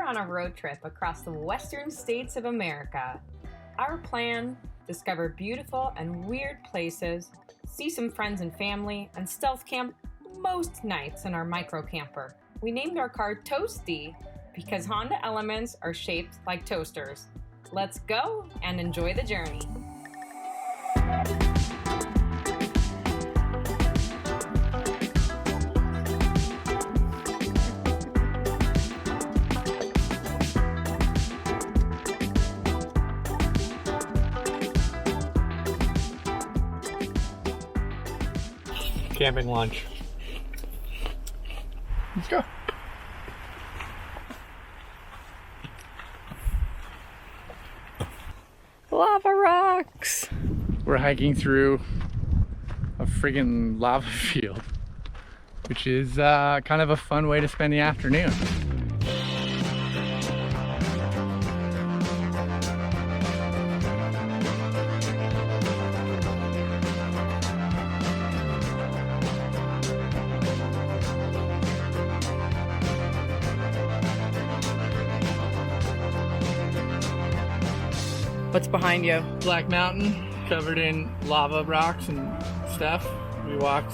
on a road trip across the western states of America. Our plan: discover beautiful and weird places, see some friends and family, and stealth camp most nights in our micro camper. We named our car Toastie because Honda Elements are shaped like toasters. Let's go and enjoy the journey. Camping lunch. Let's go. Lava rocks! We're hiking through a friggin' lava field, which is kind of a fun way to spend the afternoon. What's behind you? Black Mountain, covered in lava rocks and stuff. We walked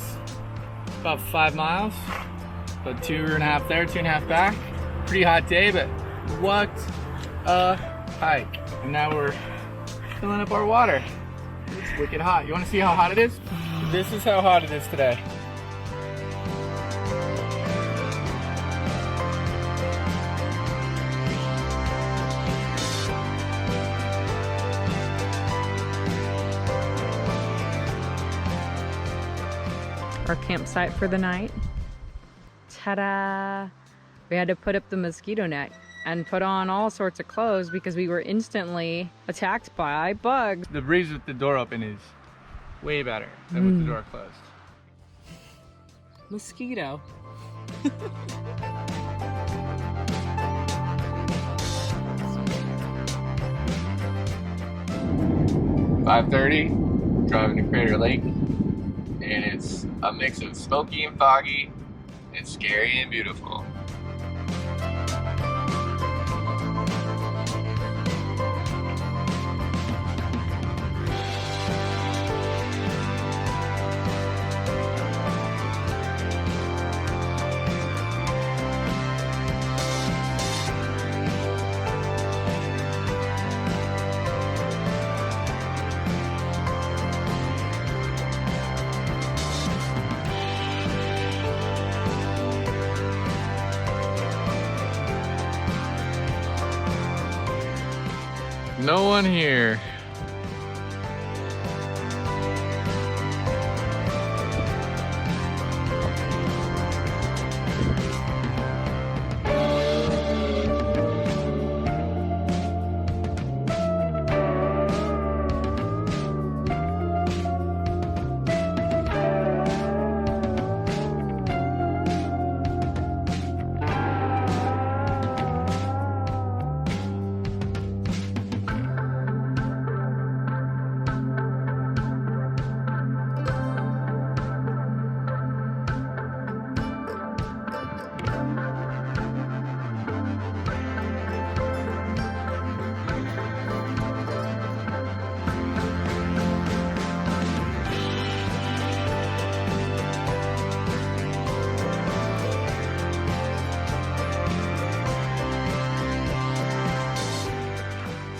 about 5 miles, about 2.5 there, 2.5 back. Pretty hot day, but what a hike. And now we're filling up our water. It's wicked hot. You wanna see how hot it is? This is how hot it is today. Our campsite for the night. Ta-da! We had to put up the mosquito net and put on all sorts of clothes because we were instantly attacked by bugs. The breeze with the door open is way better than with the door closed. Mosquito. 5:30, driving to Crater Lake, and it's a mix of smoky and foggy, and scary and beautiful. No one here.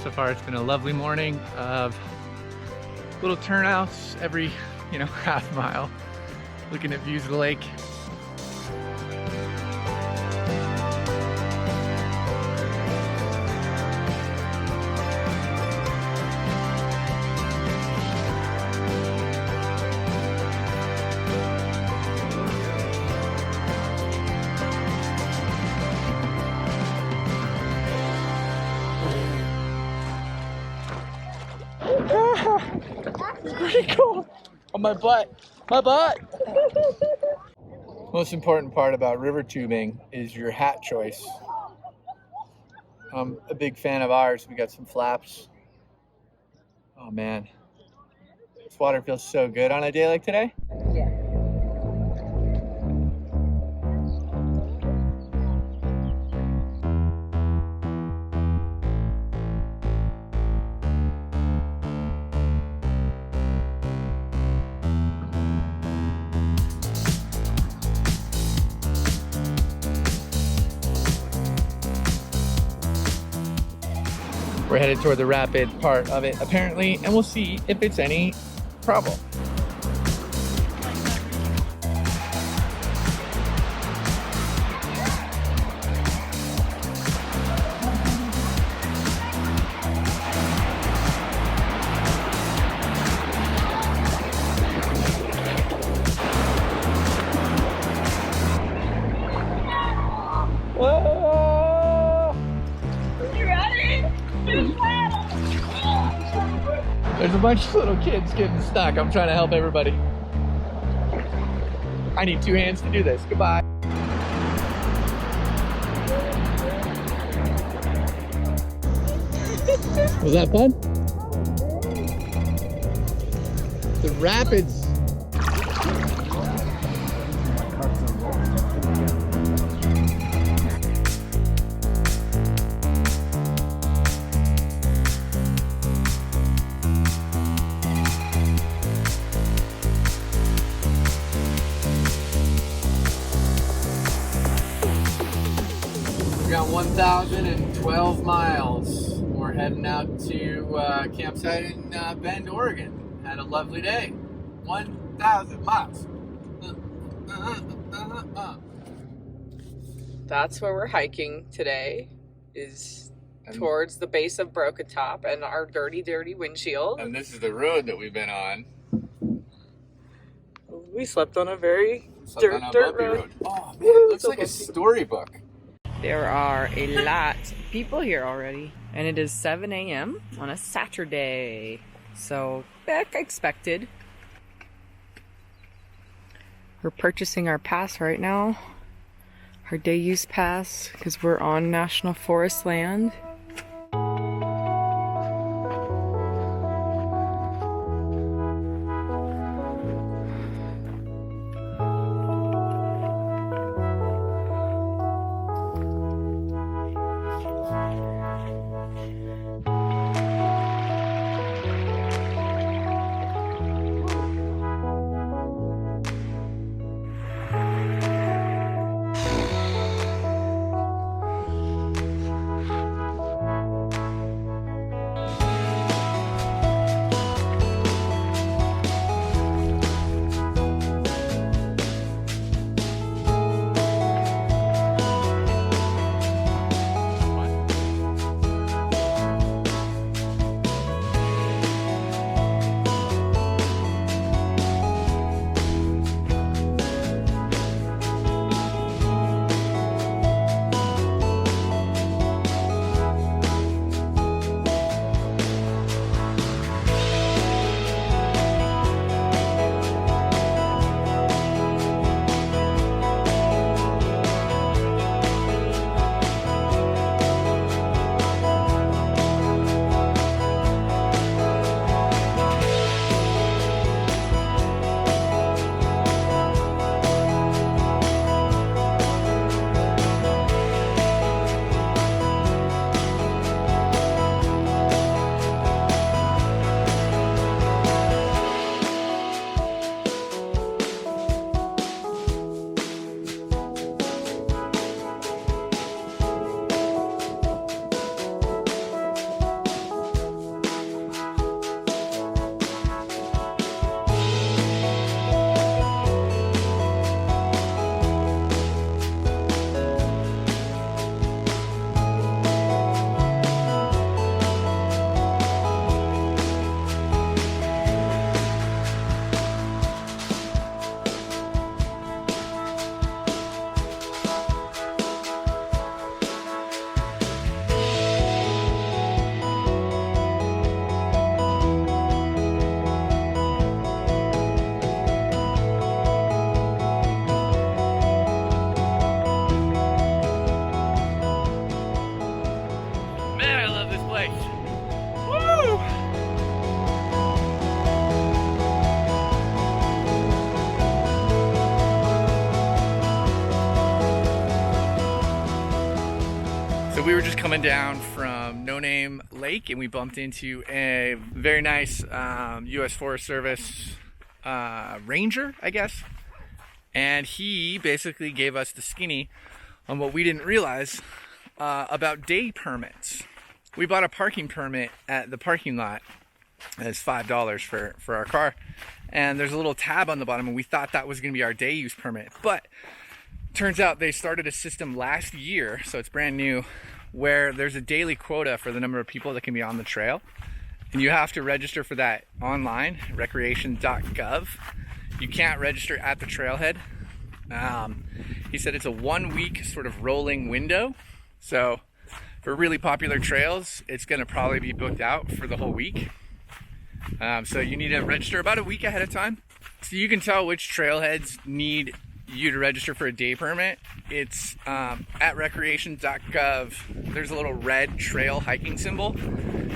So far it's been a lovely morning of little turnouts every, half mile, looking at views of the lake. It's pretty cool. On my butt. My butt! Most important part about river tubing is your hat choice. I'm a big fan of ours. We got some flaps. Oh man. This water feels so good on a day like today. Yeah. We're headed toward the rapid part of it, apparently, and we'll see if it's any problem. There's a bunch of little kids getting stuck. I'm trying to help everybody. I need 2 hands to do this. Goodbye. Was that fun? The rapids. We got 1,012 miles. We're heading out to campsite in Bend, Oregon. Had a lovely day. 1,000 miles. That's where we're hiking today, is towards the base of Broken Top and our dirty, dirty windshield. And this is the road that we've been on. We slept on a very Dirt road. Oh man, it looks like a storybook. There are a lot of people here already, and it is 7 a.m. on a Saturday, so back expected. We're purchasing our pass right now, our day use pass, because we're on National Forest land. we were just coming down from No Name Lake and we bumped into a very nice U.S. Forest Service ranger, I guess. And he basically gave us the skinny on what we didn't realize about day permits. we bought a parking permit at the parking lot. It's $5 for our car. And there's a little tab on the bottom, and we thought that was going to be our day use permit. But turns out they started a system last year, so it's brand new, where there's a daily quota for the number of people that can be on the trail. And you have to register for that online, recreation.gov. You can't register at the trailhead. He said it's a 1 week sort of rolling window. So for really popular trails, it's going to probably be booked out for the whole week. So you need to register about a week ahead of time. So you can tell which trailheads need you to register for a day permit. It's at recreation.gov. There's a little red trail hiking symbol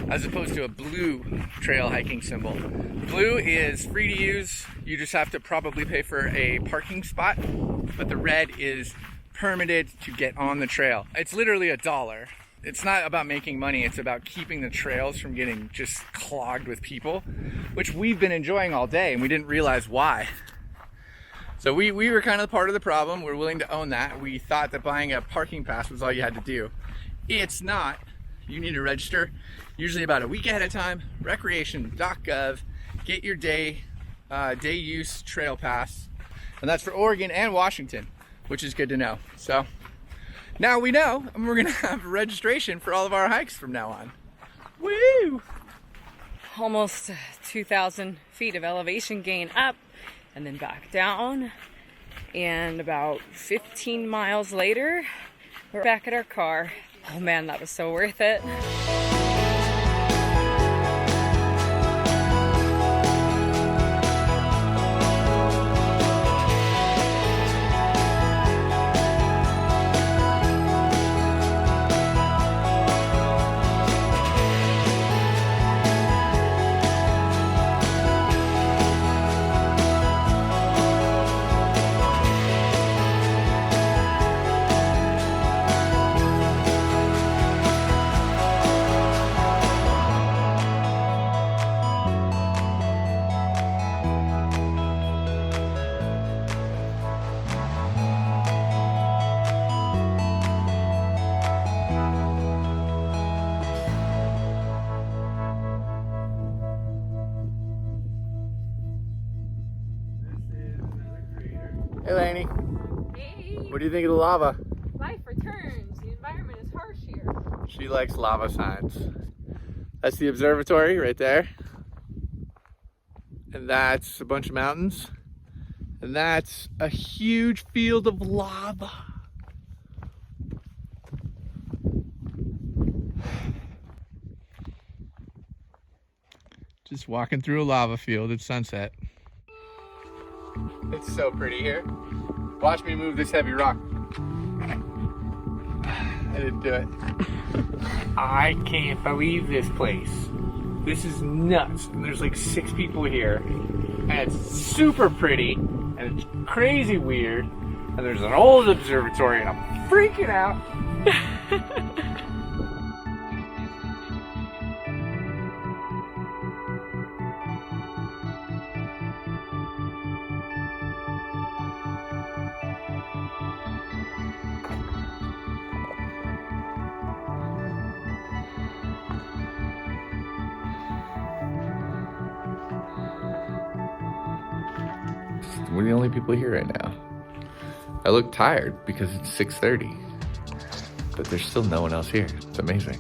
as opposed to a blue trail hiking symbol. Blue is free to use. You just have to probably pay for a parking spot, but the red is permitted to get on the trail. It's literally $1. It's not about making money, it's about keeping the trails from getting just clogged with people, which we've been enjoying all day and we didn't realize why. So we were kind of part of the problem. We're willing to own that. We thought that buying a parking pass was all you had to do. It's not. You need to register usually about a week ahead of time. Recreation.gov. Get your day use trail pass. And that's for Oregon and Washington, which is good to know. So now we know, and we're gonna have registration for all of our hikes from now on. Woo! Almost 2,000 feet of elevation gain up and then back down. And about 15 miles later, we're back at our car. Oh man, that was so worth it. Hey Lainey, Hey, what do you think of the lava? life returns. The environment is harsh here. She likes lava signs. That's the observatory right there. And that's a bunch of mountains. And that's a huge field of lava. Just walking through a lava field at sunset. It's so pretty here. Watch me move this heavy rock. I didn't do it. I can't believe this place. This is nuts. And there's like 6 people here. And it's super pretty. And it's crazy weird. And there's an old observatory and I'm freaking out. We're the only people here right now. I look tired because it's 6:30, but there's still no one else here. It's amazing.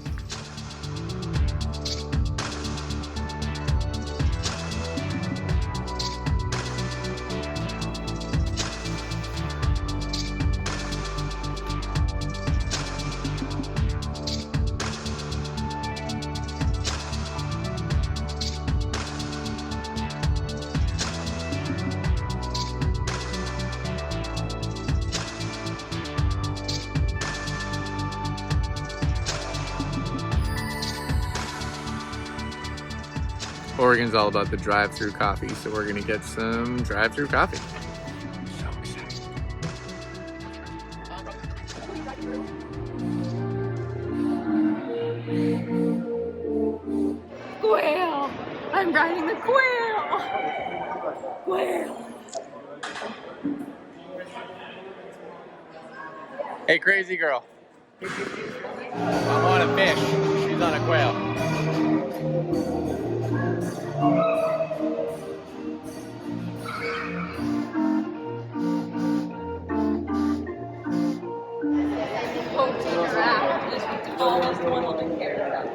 Oregon's all about the drive-through coffee, so we're gonna get some drive-through coffee. So excited. Quail! I'm riding the quail! Quail! Hey, crazy girl. I'm on a fish. She's on a quail. Almost 100 carousel.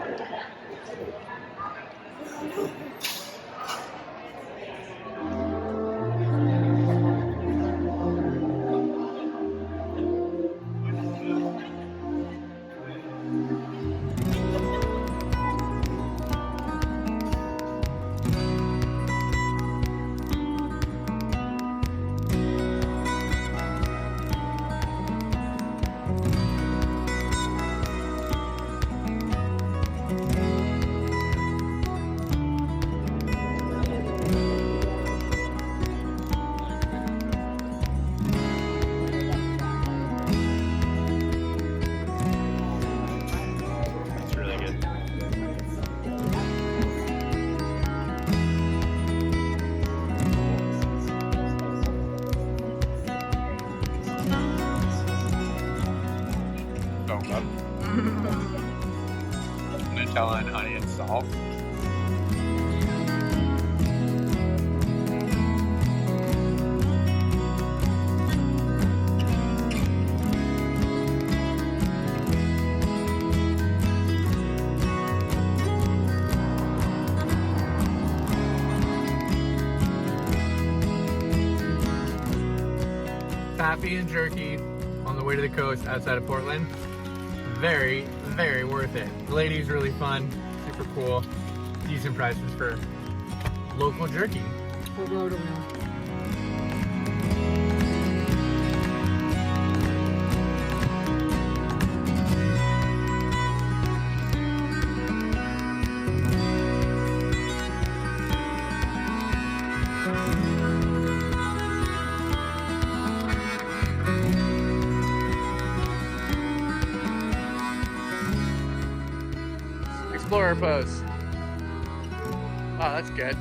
It's really good. Nutella and honey and salt. Taffy and jerky on the way to the coast outside of Portland. Very, very worth it. The lady's really fun, super cool, decent prices for local jerky. Explorer pose. Oh, that's good.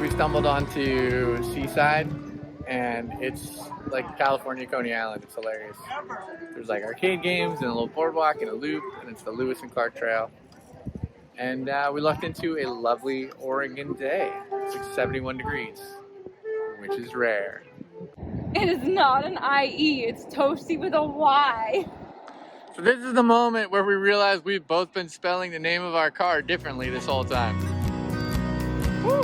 We stumbled onto Seaside, and it's like California Coney Island. It's hilarious. There's like arcade games and a little boardwalk and a loop, and it's the Lewis and Clark Trail. And we lucked into a lovely Oregon day. It's like 71 degrees, which is rare. It is not an IE, it's Toastie with a Y. So this is the moment where we realize we've both been spelling the name of our car differently this whole time. Woo.